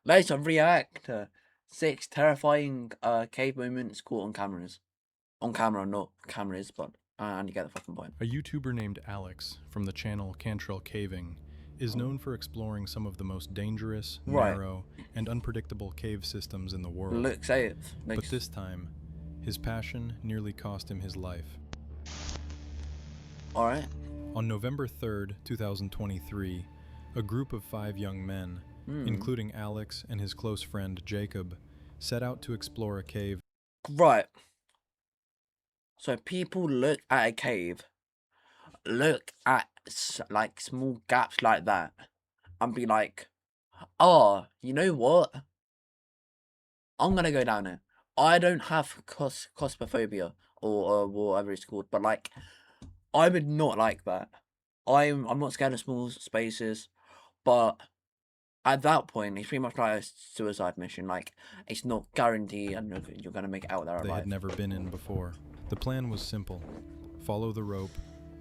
Let's react to 6 terrifying cave moments caught on cameras. On camera, not cameras, but and you get the fucking point. A YouTuber named Alex from the channel Cantrell Caving is known for exploring some of the most dangerous, narrow, and unpredictable cave systems in the world. Looks safe. But this time, his passion nearly cost him his life. Alright. On November 3rd, 2023, a group of 5 young men, including Alex and his close friend Jacob, set out to explore a cave. Right. So people look at a cave, look at like small gaps like that, and be like, "Oh, you know what? I'm gonna go down it." I don't have claustrophobia or whatever it's called, but like, I would not like that. I'm not scared of small spaces, but at that point, it's pretty much like a suicide mission. Like, it's not guaranteed, and you're gonna make it out there alive. They had never been in before. The plan was simple: follow the rope,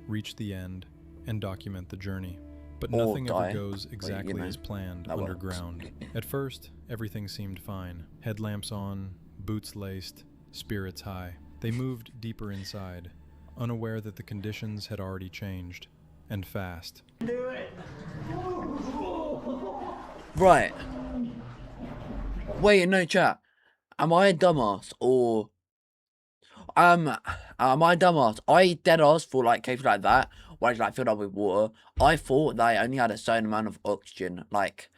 reach the end, and document the journey. But nothing ever goes exactly as planned underground. At first, everything seemed fine. Headlamps on, boots laced, spirits high. They moved deeper inside, unaware that the conditions had already changed, and fast. Do it! Right. Wait, no, chat. Am I a dumbass or am I a dumbass? I dead ass for like caves like that where it's like filled up with water. I thought they only had a certain amount of oxygen, like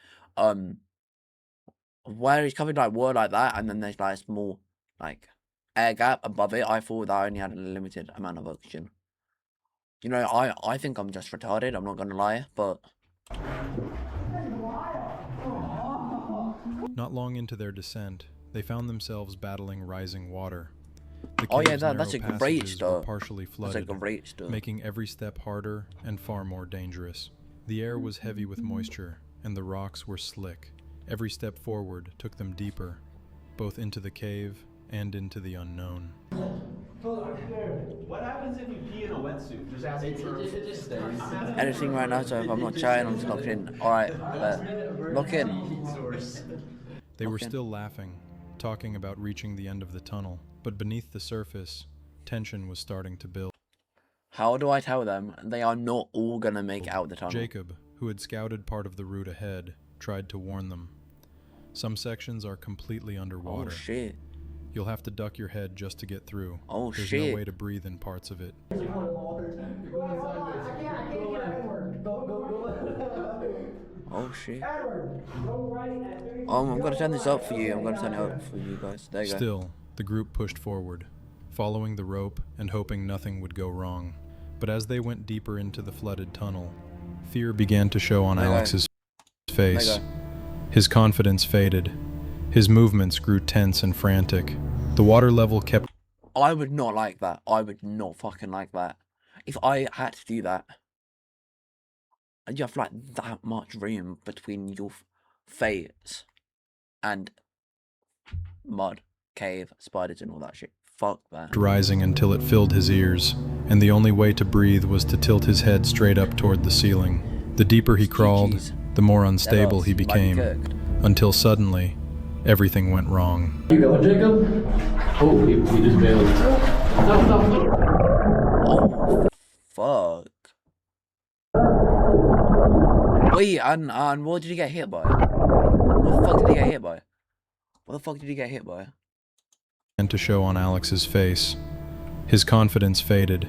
where it's covered like water like that, and then there's like a small like air gap above it. I thought they only had a limited amount of oxygen. You know, I think I'm just retarded. I'm not gonna lie, but. Not long into their descent, they found themselves battling rising water. The Oh yeah, cave's that's a narrow great passages were start. partially flooded, That's a great start. making every step harder and far more dangerous. The air was heavy with moisture, and the rocks were slick. Every step forward took them deeper, both into the cave and into the unknown. What happens if you pee in a wetsuit? Just asking for... It just stays. Anything right now, so if I'm not chatting, I'm just locked in. Alright, lock in. They were still laughing, talking about reaching the end of the tunnel, but beneath the surface, tension was starting to build. How do I tell them they are not all gonna make it out the tunnel? Jacob, who had scouted part of the route ahead, tried to warn them. Some sections are completely underwater. Oh shit. You'll have to duck your head just to get through. Oh There's shit. no way to breathe in parts of it. Oh shit. I'm gonna turn this up for you. I'm gonna turn it up for you guys. There you go. Still, the group pushed forward, following the rope and hoping nothing would go wrong. But as they went deeper into the flooded tunnel, fear began to show on Alex's face. His confidence faded. His movements grew tense and frantic. The water level kept... I would not like that. I would not fucking like that. If I had to do that, and you have like that much room between your face and mud, cave, spiders and all that shit. Fuck that. Rising until it filled his ears, and the only way to breathe was to tilt his head straight up toward the ceiling. The deeper he crawled, the more unstable he became, until suddenly, everything went wrong. You going, Jacob? Oh, he just bailed. Oh, fuck. Wait, and what did he get hit by? What the fuck did he get hit by? What the fuck did he get hit by? And to show on Alex's face. His confidence faded.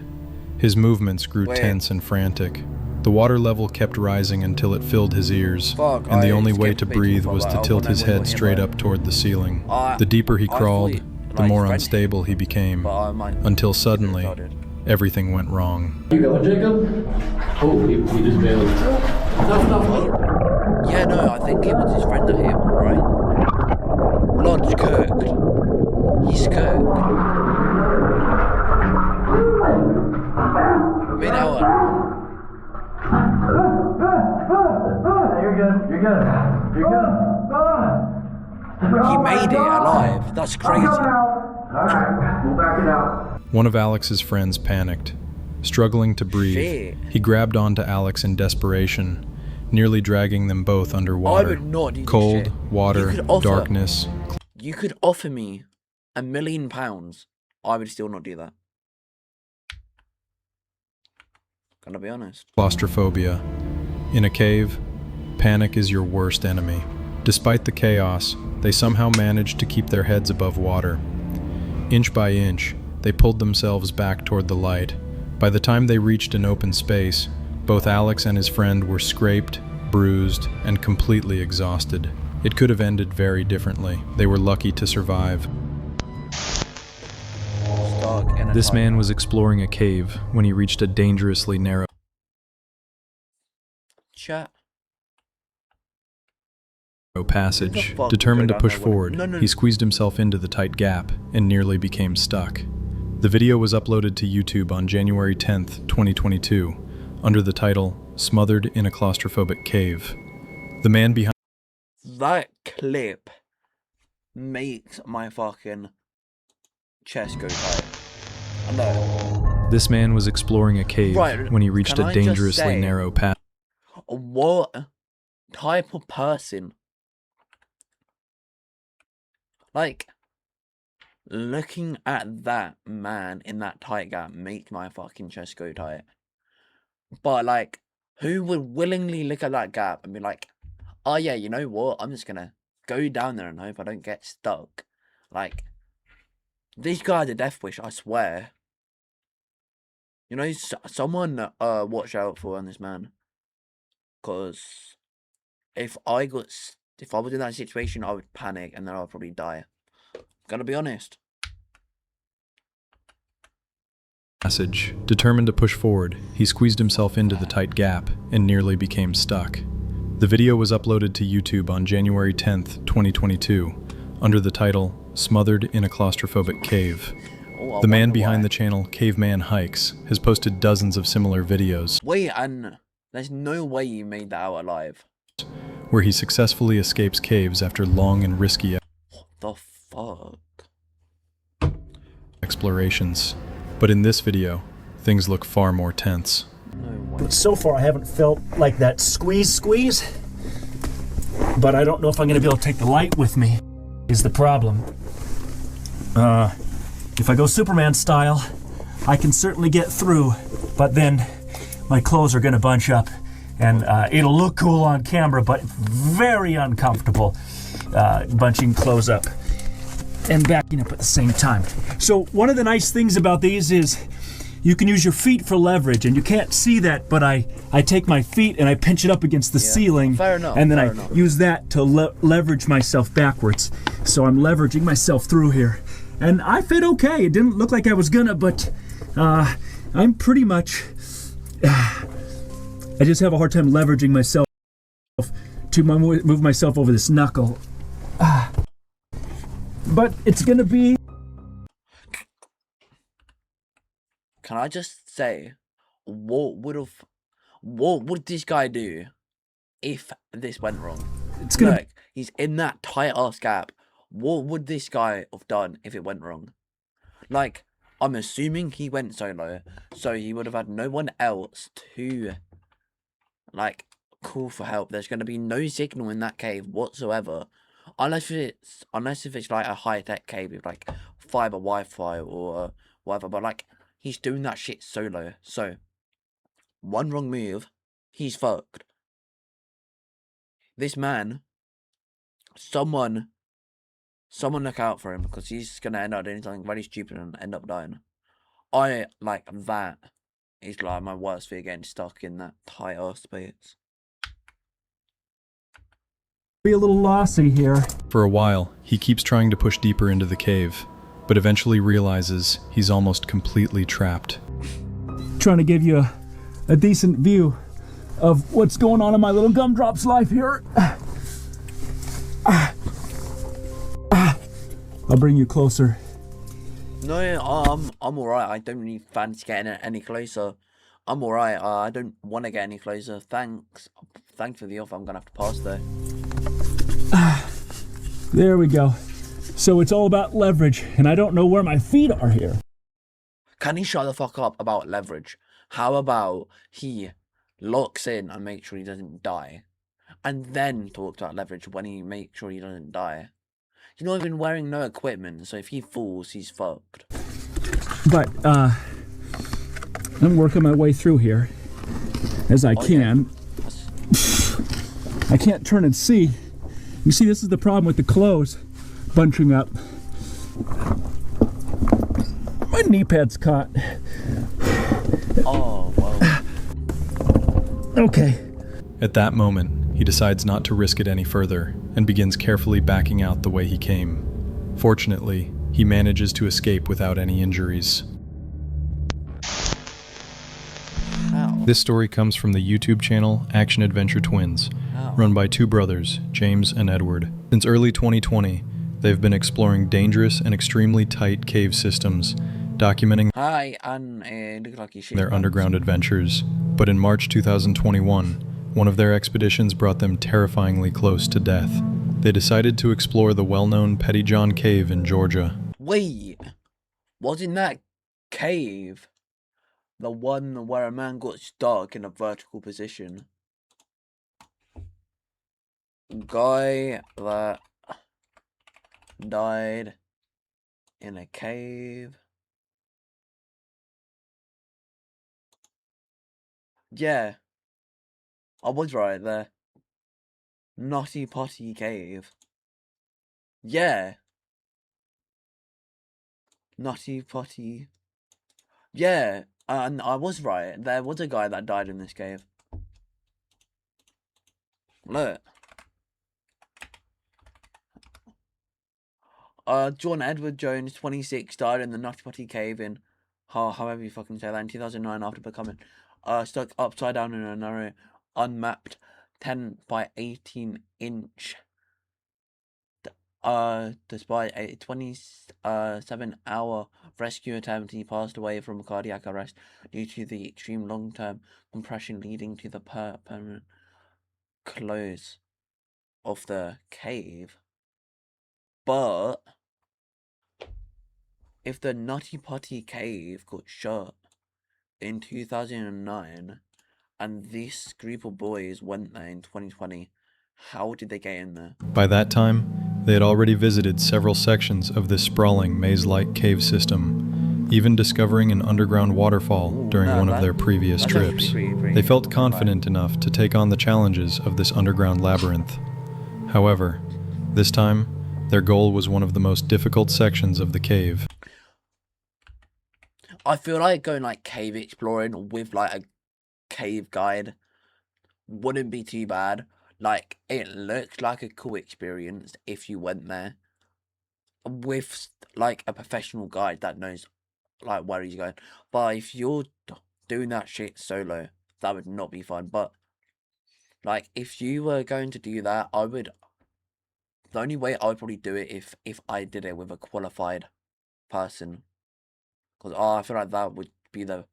His movements grew tense and frantic. The water level kept rising until it filled his ears, and the only way to breathe was to tilt his head straight up toward the ceiling. The deeper he crawled, the more unstable he became, until suddenly, everything went wrong. You going, Jacob? Oh, he just bailed. Yeah, no, I think it was his friend that hit him, right? Blood's cooked. He's cooked. Wait, now what? You're good. You're good. He made it alive. That's crazy. Alright, we'll back it out. One of Alex's friends panicked. Struggling to breathe, Shit. he grabbed onto Alex in desperation, nearly dragging them both underwater. I would not do this Cold, shit. water, darkness. You could offer me £1 million. I would still not do that. Gonna be honest. Claustrophobia. In a cave, panic is your worst enemy. Despite the chaos, they somehow managed to keep their heads above water. Inch by inch, they pulled themselves back toward the light. By the time they reached an open space, both Alex and his friend were scraped, bruised, and completely exhausted. It could have ended very differently. They were lucky to survive. This man was exploring a cave when he reached a dangerously narrow passage. Determined to push forward, he squeezed himself into the tight gap and nearly became stuck. The video was uploaded to YouTube on January 10th, 2022, under the title, "Smothered in a Claustrophobic Cave." The man behind that clip makes my fucking chest go tight. I know. This man was exploring a cave when he reached a dangerously narrow path. What type of person? Like, looking at that man in that tight gap makes my fucking chest go tight. But, like, who would willingly look at that gap and be like, oh yeah, you know what? I'm just gonna go down there and hope I don't get stuck. Like, this guy had a death wish, I swear. You know, someone watch out for on this man. Because if I was in that situation, I would panic and then I would probably die. Gotta be honest. Passage. Determined to push forward, he squeezed himself into the tight gap and nearly became stuck. The video was uploaded to YouTube on January 10th, 2022, under the title, "Smothered in a Claustrophobic Cave." The man behind the channel, Caveman Hikes, has posted dozens of similar videos. Wait, and there's no way you made that out alive. Where he successfully escapes caves after long and risky What the fuck? Explorations. But in this video, things look far more tense. No way. So far I haven't felt like that squeeze, but I don't know if I'm gonna be able to take the light with me, is the problem. If I go Superman style, I can certainly get through, but then my clothes are gonna bunch up and it'll look cool on camera, but very uncomfortable bunching clothes up and backing up at the same time. So one of the nice things about these is you can use your feet for leverage, and you can't see that, but I take my feet and I pinch it up against the ceiling, and then I use that to leverage myself backwards. So I'm leveraging myself through here. And I fit okay. It didn't look like I was gonna, but I'm pretty much... I just have a hard time leveraging myself to move myself over this knuckle. But it's gonna be... Can I just say, what would this guy do if this went wrong? It's gonna... Look, he's in that tight ass gap. What would this guy have done if it went wrong? Like, I'm assuming he went solo, so he would have had no one else to, like, call for help. There's going to be no signal in that cave whatsoever, unless it's like a high-tech cave with, like, fiber Wi-Fi or whatever. But, like, he's doing that shit solo, so one wrong move, he's fucked. This man, someone look out for him, because he's gonna end up doing something very stupid and end up dying. I like that is like my worst fear, getting stuck in that tight ass space. Be a little lossy here. For a while, he keeps trying to push deeper into the cave, but eventually realizes he's almost completely trapped. Trying to give you a decent view of what's going on in my little gumdrop's life here. I'll bring you closer. No, I'm alright. I don't really fancy getting any closer. I'm alright. I don't want to get any closer. Thanks for the offer. I'm gonna have to pass though. There we go. So it's all about leverage, and I don't know where my feet are here. Can he shut the fuck up about leverage? How about he locks in and makes sure he doesn't die, and then talks about leverage when he makes sure he doesn't die. He's not even wearing no equipment, so if he falls, he's fucked. But, I'm working my way through here as I can. I can't turn and see. You see, this is the problem with the clothes bunching up. My knee pad's caught. Oh, wow. Okay. At that moment, he decides not to risk it any further and begins carefully backing out the way he came. Fortunately, he manages to escape without any injuries. How? This story comes from the YouTube channel Action Adventure Twins, run by two brothers, James and Edward. Since early 2020, they've been exploring dangerous and extremely tight cave systems, documenting Look like their underground adventures. But in March 2021, one of their expeditions brought them terrifyingly close to death. They decided to explore the well-known Pettyjohn Cave in Georgia. Wait, wasn't that cave the one where a man got stuck in a vertical position? Guy that died in a cave. Yeah, I was right there. Nutty Potty Cave. Yeah. Nutty Potty. Yeah, and I was right. There was a guy that died in this cave. Look. John Edward Jones, 26, died in the Nutty Potty Cave in, however you fucking say that, in 2009 after becoming stuck upside down in a narrow, unmapped 10 by 18 inch. Despite a 27-hour rescue attempt, he passed away from cardiac arrest due to the extreme long-term compression leading to the permanent close of the cave. But if the Nutty Potty Cave got shut in 2009 and this group of boys went there in 2020, how did they get in there? By that time, they had already visited several sections of this sprawling maze-like cave system, even discovering an underground waterfall during one of their previous trips. They felt confident enough to take on the challenges of this underground labyrinth. However, this time, their goal was one of the most difficult sections of the cave. I feel like going like cave exploring with like a cave guide wouldn't be too bad. Like, it looks like a cool experience if you went there with like a professional guide that knows like where he's going. But if you're doing that shit solo, that would not be fun. But like, if you were going to do that, the only way I would probably do it if I did it with a qualified person. Because I feel like that would be the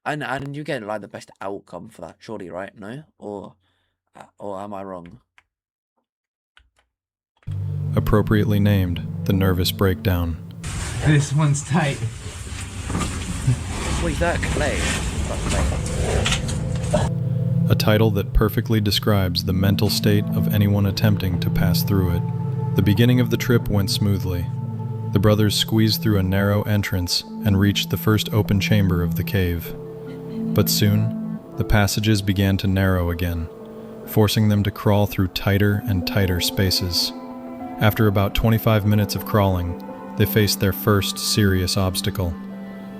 and you get like the best outcome for that, surely, right? No? Or am I wrong? Appropriately named The Nervous Breakdown. This one's tight. Wait, that clay? A title that perfectly describes the mental state of anyone attempting to pass through it. The beginning of the trip went smoothly. The brothers squeezed through a narrow entrance and reached the first open chamber of the cave. But soon, the passages began to narrow again, forcing them to crawl through tighter and tighter spaces. After about 25 minutes of crawling, they faced their first serious obstacle.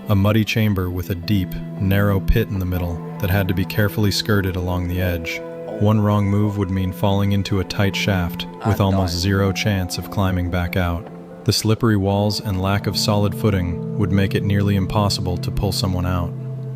A muddy chamber with a deep, narrow pit in the middle that had to be carefully skirted along the edge. One wrong move would mean falling into a tight shaft with almost zero chance of climbing back out. The slippery walls and lack of solid footing would make it nearly impossible to pull someone out.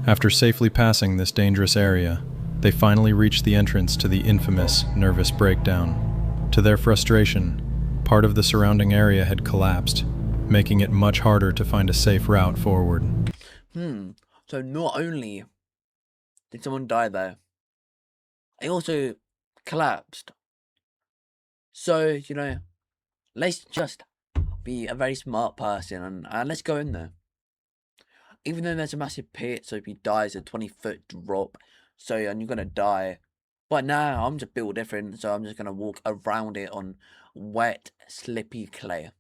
After safely passing this dangerous area, they finally reached the entrance to the infamous Nervous Breakdown. To their frustration, part of the surrounding area had collapsed, making it much harder to find a safe route forward. So not only did someone die there, it also collapsed. So, let's just be a very smart person and let's go in there. Even though there's a massive pit, so if he dies a 20-foot drop, So, and you're gonna die. But now I'm just built different, so I'm just gonna walk around it on wet, slippy clay.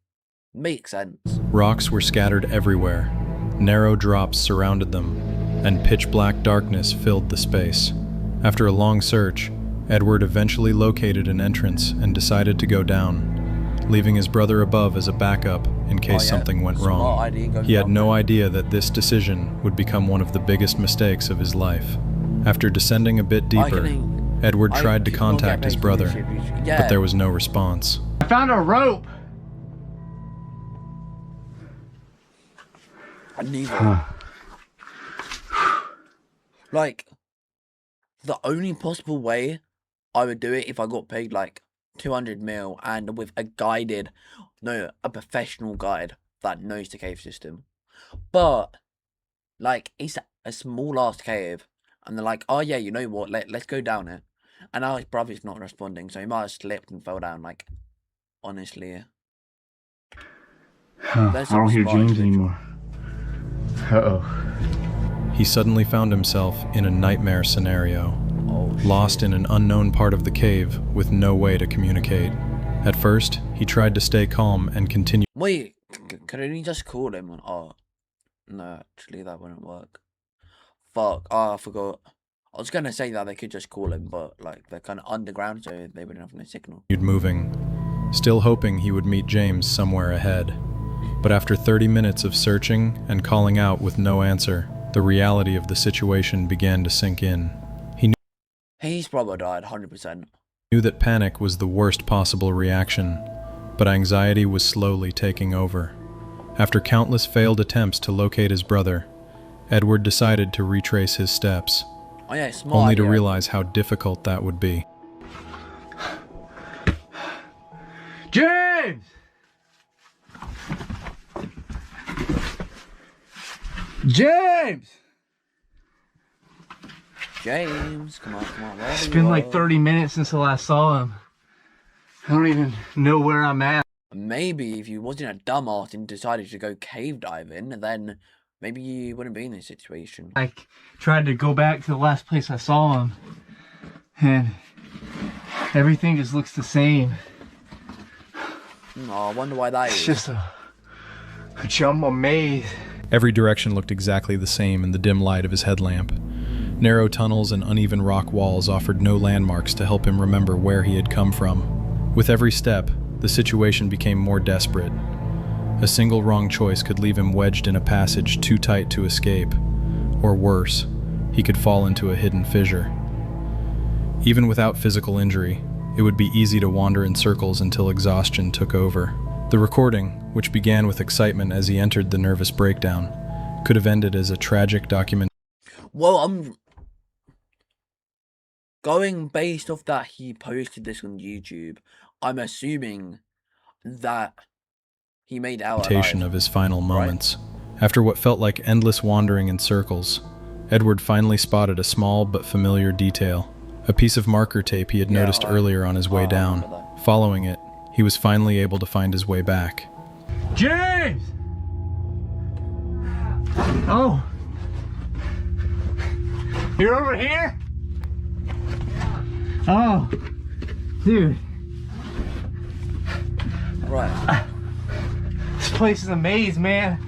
Makes sense. Rocks were scattered everywhere. Narrow drops surrounded them, and pitch-black darkness filled the space. After a long search, Edward eventually located an entrance and decided to go down, leaving his brother above as a backup in case something went wrong. He had no idea that this decision would become one of the biggest mistakes of his life. After descending a bit deeper, Edward tried to contact his brother, but there was no response. I found a rope. Neither. Like, the only possible way I would do it if I got paid like 200 mil and with a professional guide that knows the cave system. But, like, it's a small ass cave, and they're like, oh yeah, you know what, let's go down it. And now his brother's not responding, so he might have slipped and fell down, like, honestly. I don't hear James anymore. Uh-oh. He suddenly found himself in a nightmare scenario, lost in an unknown part of the cave with no way to communicate. At first, he tried to stay calm and continue. Wait, couldn't he just call him? Oh, no, actually that wouldn't work. Fuck, oh, I forgot. I was gonna say that they could just call him, but like they're kind of underground, so they wouldn't have no signal. Moving, still hoping he would meet James somewhere ahead. But after 30 minutes of searching and calling out with no answer, the reality of the situation began to sink in. He knew his brother died, 100%. Knew that panic was the worst possible reaction, but anxiety was slowly taking over. After countless failed attempts to locate his brother, Edward decided to retrace his steps, oh, yeah, smart only idea. to realize how difficult that would be. James! James! James, come on. It's been like 30 minutes since I last saw him. I don't even know where I'm at. Maybe if you wasn't a dumbass and decided to go cave diving, then maybe you wouldn't be in this situation. I tried to go back to the last place I saw him, and everything just looks the same. Oh, I wonder why that is. It's just a jumbo maze. Every direction looked exactly the same in the dim light of his headlamp. Narrow tunnels and uneven rock walls offered no landmarks to help him remember where he had come from. With every step, the situation became more desperate. A single wrong choice could leave him wedged in a passage too tight to escape. Or worse, he could fall into a hidden fissure. Even without physical injury, it would be easy to wander in circles until exhaustion took over. The recording, which began with excitement as he entered the nervous breakdown, could have ended as a tragic document. Well, I'm going based off that he posted this on YouTube. I'm assuming that he made out alive, of his final moments. Right? After what felt like endless wandering in circles, Edward finally spotted a small but familiar detail, a piece of marker tape he had noticed earlier on his way down. Following it, he was finally able to find his way back. James! Oh! You're over here? Oh! Dude. Right. This place is a maze, man.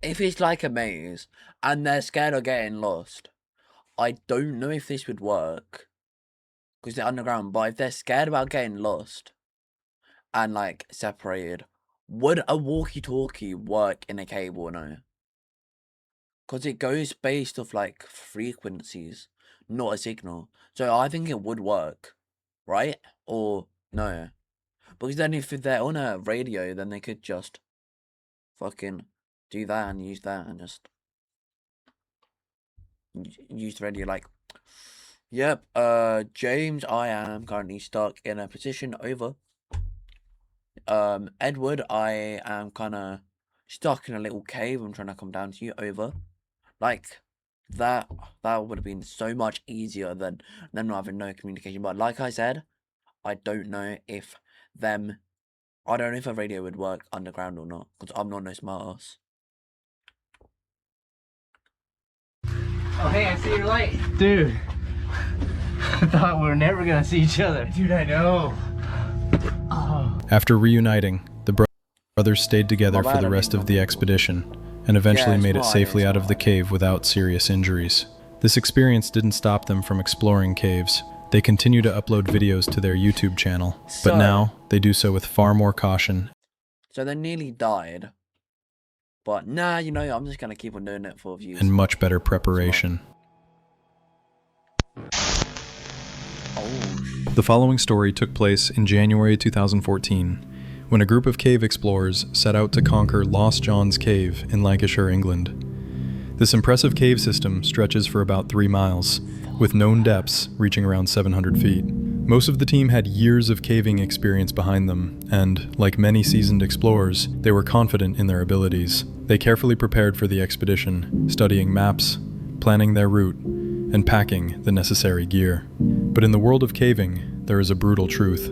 If it's like a maze and they're scared of getting lost, I don't know if this would work because they're underground. But if they're scared about getting lost and like separated, would a walkie-talkie work in a cave or no? Because it goes based off like frequencies, not a signal. So I think it would work, right? Or no? Because then if they're on a radio, then they could just fucking do that and use that and just use the radio like, yep, James, I am currently stuck in a position over. Edward, I am kind of stuck in a little cave. I'm trying to come down to you, over. Like, that would have been so much easier than them not having no communication. But like I said, I don't know if a radio would work underground or not, because I'm not no smart ass. Oh, hey, I see your light. Dude, I thought we were never gonna see each other. Dude, I know. Oh. After reuniting, the brothers stayed together for the rest of the expedition, and eventually made it safely out of the cave without serious injuries. This experience didn't stop them from exploring caves. They continue to upload videos to their YouTube channel, but now they do so with far more caution. So they nearly died. But nah, you know, I'm just going to keep on doing it for views. And much better preparation. The following story took place in January 2014, when a group of cave explorers set out to conquer Lost John's Cave in Lancashire, England. This impressive cave system stretches for about 3 miles, with known depths reaching around 700 feet. Most of the team had years of caving experience behind them, and, like many seasoned explorers, they were confident in their abilities. They carefully prepared for the expedition, studying maps, planning their route, and packing the necessary gear. But in the world of caving, there is a brutal truth.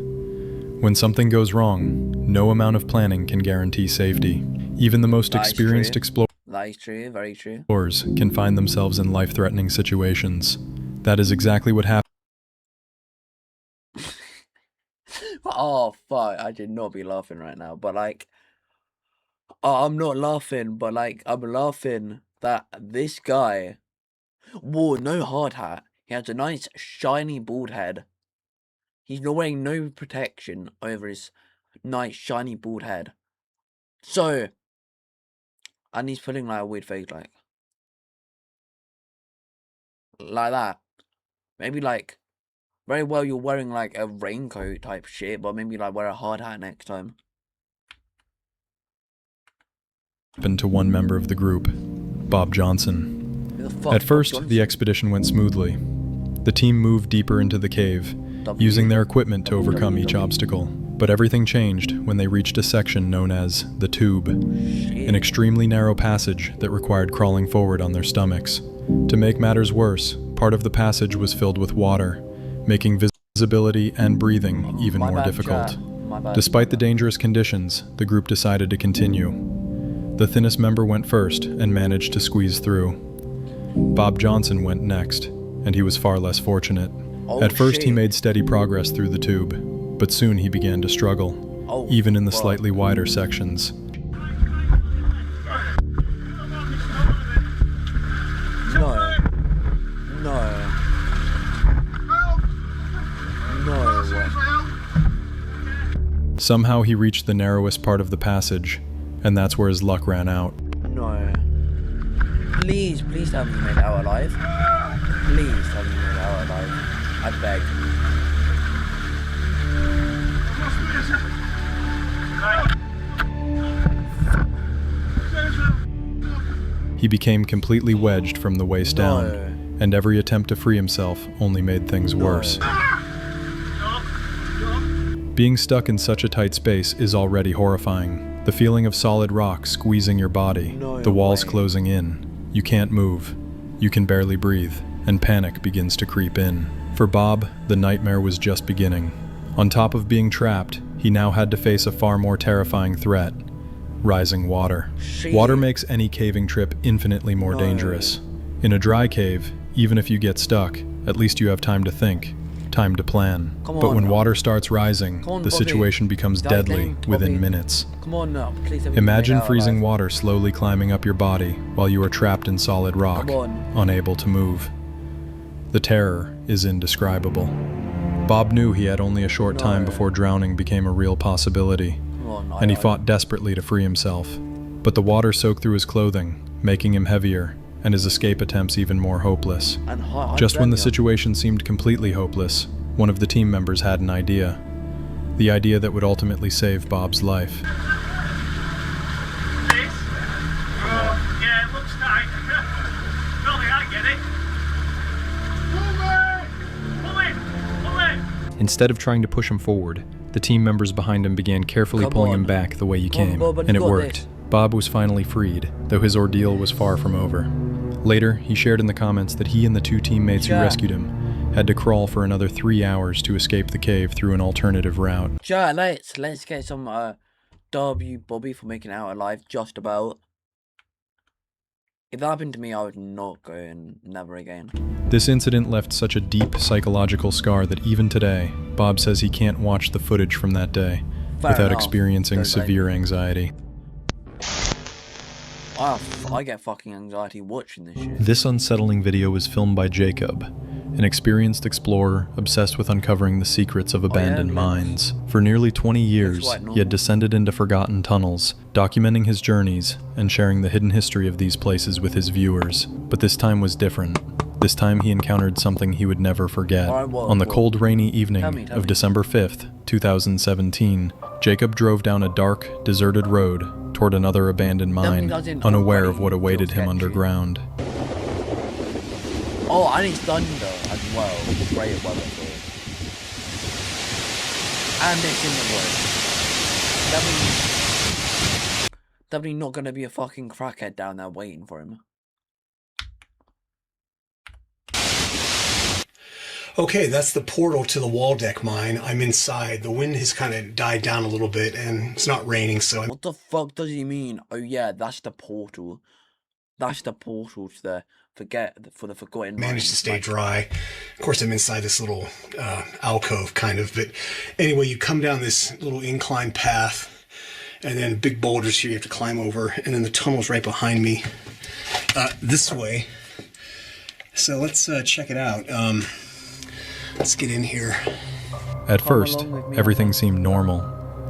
When something goes wrong, no amount of planning can guarantee safety. Even the most experienced explorers very true. Can find themselves in life-threatening situations. That is exactly what happened. Oh, fuck. I should not be laughing right now. But, like, I'm not laughing, but, like, I'm laughing that this guy wore no hard hat. He has a nice, shiny, bald head. He's not wearing no protection over his nice, shiny, bald head. So, and he's putting, like, a weird face, like that. Maybe, like, very well you're wearing, like, a raincoat type shit, but maybe, like, wear a hard hat next time. Happened to one member of the group, Bob Johnson. At first, the expedition went smoothly. The team moved deeper into the cave, using their equipment to overcome each obstacle. But everything changed when they reached a section known as the Tube, an extremely narrow passage that required crawling forward on their stomachs. To make matters worse, part of the passage was filled with water, making visibility and breathing even more difficult. Despite the dangerous conditions, the group decided to continue. The thinnest member went first and managed to squeeze through. Bob Johnson went next, and he was far less fortunate. At first, he made steady progress through the tube, but soon he began to struggle, even in the slightly wider sections. Somehow he reached the narrowest part of the passage, and that's where his luck ran out. No. Please tell me you made it out alive. Please tell me you made it out alive. I beg. He became completely wedged from the waist down, and every attempt to free himself only made things worse. Being stuck in such a tight space is already horrifying. The feeling of solid rock squeezing your body, the walls closing in, you can't move, you can barely breathe, and panic begins to creep in. For Bob, the nightmare was just beginning. On top of being trapped, he now had to face a far more terrifying threat: rising water. Water makes any caving trip infinitely more dangerous. In a dry cave, even if you get stuck, at least you have time to think, time to plan. But when water starts rising, the situation becomes deadly within minutes. Imagine freezing water slowly climbing up your body while you are trapped in solid rock, unable to move. The terror is indescribable. Bob knew he had only a short time before drowning became a real possibility, and he fought desperately to free himself. But the water soaked through his clothing, making him heavier, and his escape attempts even more hopeless. Just when the situation seemed completely hopeless, one of the team members had an idea. The idea that would ultimately save Bob's life. Yeah, it looks tight. I get it. Pull it! Instead of trying to push him forward, the team members behind him began carefully pulling him back the way he came, and it worked. Bob was finally freed, though his ordeal was far from over. Later, he shared in the comments that he and the 2 teammates who rescued him had to crawl for another 3 hours to escape the cave through an alternative route. Let's get some W Bobby for making it out alive, just about. If that happened to me, I would not go in, never again. This incident left such a deep psychological scar that even today, Bob says he can't watch the footage from that day without experiencing severe anxiety. I get fucking anxiety watching this shit. This unsettling video was filmed by Jacob, an experienced explorer obsessed with uncovering the secrets of abandoned mines. For nearly 20 years, he had descended into forgotten tunnels, documenting his journeys and sharing the hidden history of these places with his viewers. But this time was different. This time he encountered something he would never forget. On the cold, rainy evening of December 5th, 2017, Jacob drove down a dark, deserted road toward another abandoned mine, unaware of what awaited him underground. Oh, and it's thunder as well. Great weather for it. And it's in the woods. Definitely not going to be a fucking crackhead down there waiting for him. Okay, that's the portal to the Waldeck mine. I'm inside. The wind has kind of died down a little bit, and it's not raining, so... What the fuck does he mean? Oh yeah, that's the portal. That's the portal to the forgotten mine. Managed to stay dry. Of course, I'm inside this little alcove, kind of. But anyway, you come down this little incline path, and then big boulders here you have to climb over, and then the tunnel's right behind me this way. So let's check it out. Let's get in here. At first, everything seemed normal,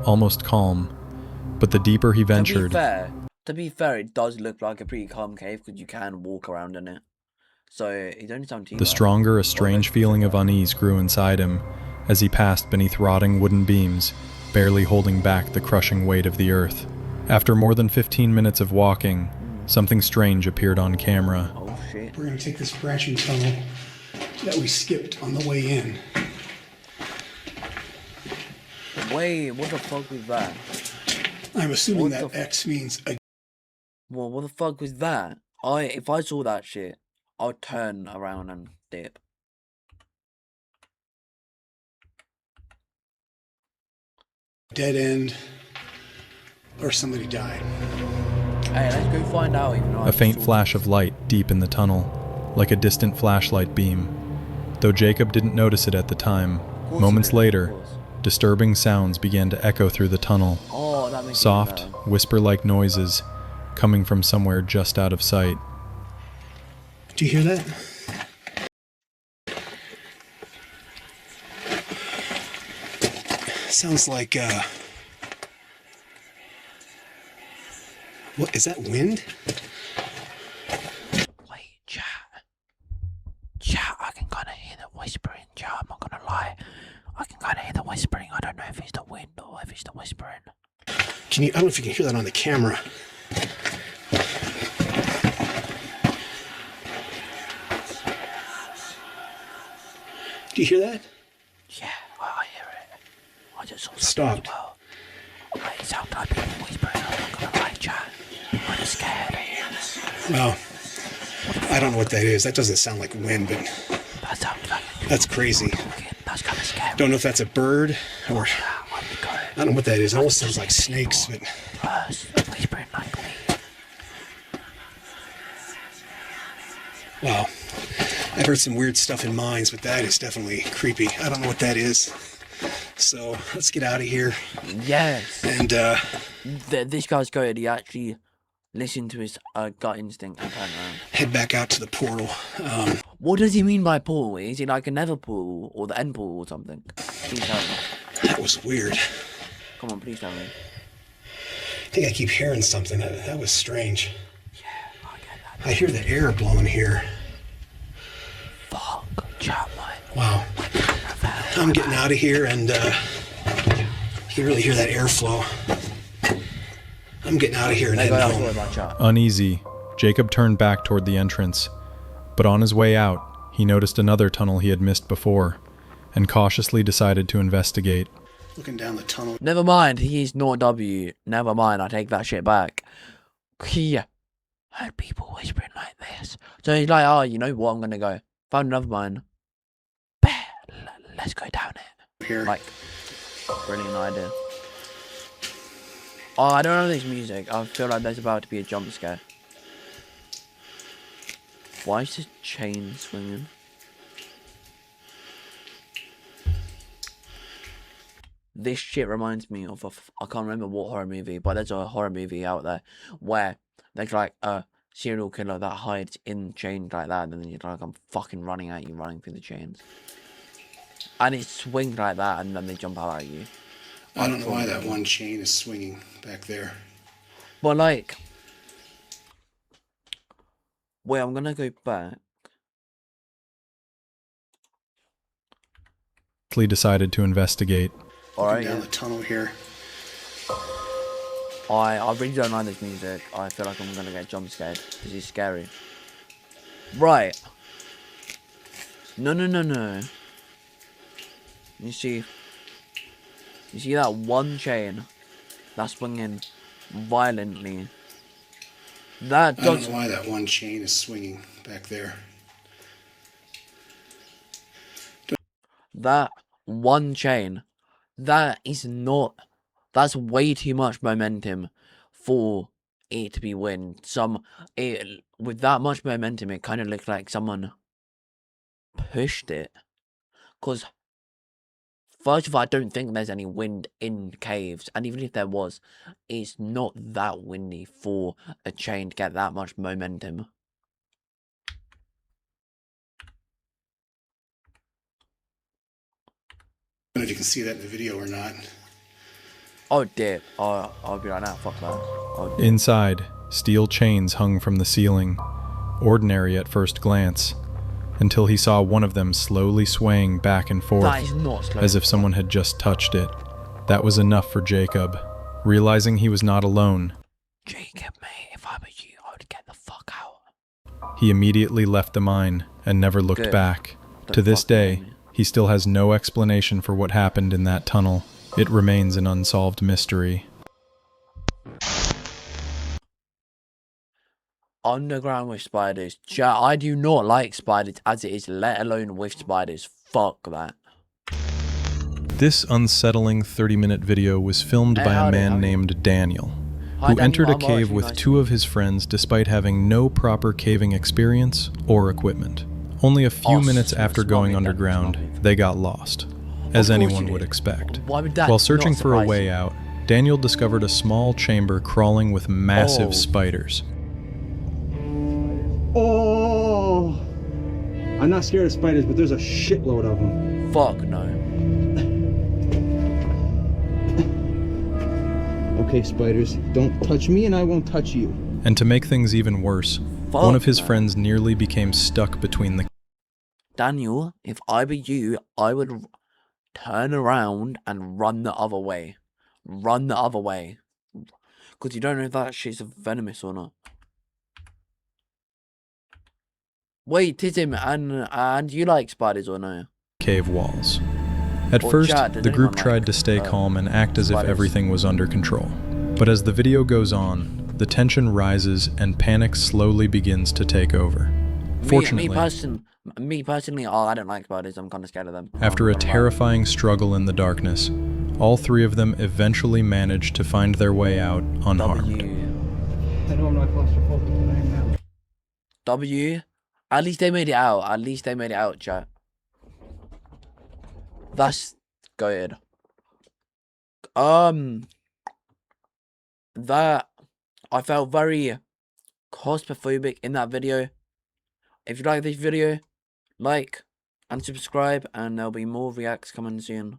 almost calm. But the deeper he ventured... To be fair, it does look like a pretty calm cave because you can walk around in it. So it don't sound too bad. The stronger a strange feeling of unease grew inside him as he passed beneath rotting wooden beams, barely holding back the crushing weight of the earth. After more than 15 minutes of walking, something strange appeared on camera. Oh shit. We're going to take this branching tunnel that we skipped on the way in. Wait, what the fuck was that? I'm assuming that X means... Well, what the fuck was that? If I saw that shit, I'd turn around and dip. Dead end, or somebody died. Hey, let's go find out. Even though a faint flash of light deep in the tunnel, like a distant flashlight beam. Though Jacob didn't notice it at the time, moments later, disturbing sounds began to echo through the tunnel. Oh, that makes soft, whisper-like noises coming from somewhere just out of sight. Do you hear that? Sounds like, what, is that wind? Wait, chat, I can kind of hear the whispering, chat, I'm not gonna lie. I can kind of hear the whispering. I don't know if it's the wind or if it's the whispering. Can you, I don't know if you can hear that on the camera. Do you hear that? Yeah, I hear it. I just saw stopped. Well. It sounds like people whispering. I'm not gonna lie, chat. I'm scared. Well, I don't know what that is. That doesn't sound like wind, but that sounds like that's crazy. That's kind of scary. Don't know if that's a bird or I don't know what that is. It almost sounds like snakes, but whispering like me. Wow. I've heard some weird stuff in mines, but that is definitely creepy. I don't know what that is. So let's get out of here. Yes. And this guy's good. He actually listened to his gut instinct and turned around. Head back out to the portal. What does he mean by portal? Is it like a nether portal or the end portal or something? Please tell me. That was weird. Come on, please tell me. I think I keep hearing something. That was strange. Yeah, I get that. I hear the air blowing here. Fuck, chat, man. Wow. I'm getting out of here, and you can really hear that airflow. I'm getting out of here and heading home. Uneasy, Jacob turned back toward the entrance, but on his way out, he noticed another tunnel he had missed before, and cautiously decided to investigate. Looking down the tunnel. Never mind, he's not W. Never mind, I take that shit back. He heard people whispering like this. So he's like, oh, you know what, I'm gonna go. Found another mine. Let's go down it. Here. Like, brilliant idea. Oh, I don't know this music. I feel like there's about to be a jump scare. Why is the chain swinging? This shit reminds me of I can't remember what horror movie, but there's a horror movie out there where there's like a serial killer that hides in chains like that, and then you're like, I'm fucking running at you, running through the chains. And it swings like that, and then they jump out at you. I don't know why that one chain is swinging back there. But like, wait, I'm gonna go back. Decided to investigate. Alright. Down the tunnel here. I really don't like this music. I feel like I'm gonna get jump scared because it's scary. Right. No. You see that one chain that's swinging violently? That does. I don't know why that one chain is swinging back there. That one chain, that is not. That's way too much momentum for it to be wind. With that much momentum, it kind of looks like someone pushed it. Because, first of all, I don't think there's any wind in caves. And even if there was, it's not that windy for a chain to get that much momentum. I don't know if you can see that in the video or not. Oh dear, I'll be right now, fuck that. Oh, Inside, steel chains hung from the ceiling, ordinary at first glance, until he saw one of them slowly swaying back and forth, that is not slow. as if someone had just touched it. That was enough for Jacob. Realizing he was not alone, Jacob, mate, if I were you, I would get the fuck out. he immediately left the mine and never looked Good. back. Don't To this fucking day, blame me. he still has no explanation for what happened in that tunnel. It remains an unsolved mystery. Underground with spiders. I do not like spiders as it is, let alone with spiders. Fuck that. This unsettling 30-minute video was filmed by a man named Daniel, who entered a cave with two of his friends despite having no proper caving experience or equipment. Only a few minutes after going underground, they got lost, as anyone would expect. Why would that While searching not for a surprise way you? out, Daniel discovered a small chamber crawling with massive spiders. Oh! I'm not scared of spiders, but there's a shitload of them. Fuck no. Okay, spiders, don't touch me and I won't touch you. And to make things even worse, Fuck one of his no. friends nearly became stuck between the Daniel, if I were you, I would turn around and run the other way. Run the other way. Because you don't know if that shit's venomous or not. Wait, Titim, and you like spiders or no? cave walls. At Well, first, Chad, does the group anyone tried like, to stay calm and act as if spiders? everything was under control. But as the video goes on, the tension rises and panic slowly begins to take over. Fortunately, Me personally, I don't like spiders. I'm kind of scared of them. after a I'm not gonna lie. terrifying struggle in the darkness, all three of them eventually managed to find their way out unharmed. I know I'm not claustrophobic, but I am now. W. At least they made it out. At least they made it out, chat. That's good. That I felt very claustrophobic in that video. If you like this video, like and subscribe, and there'll be more reacts coming soon.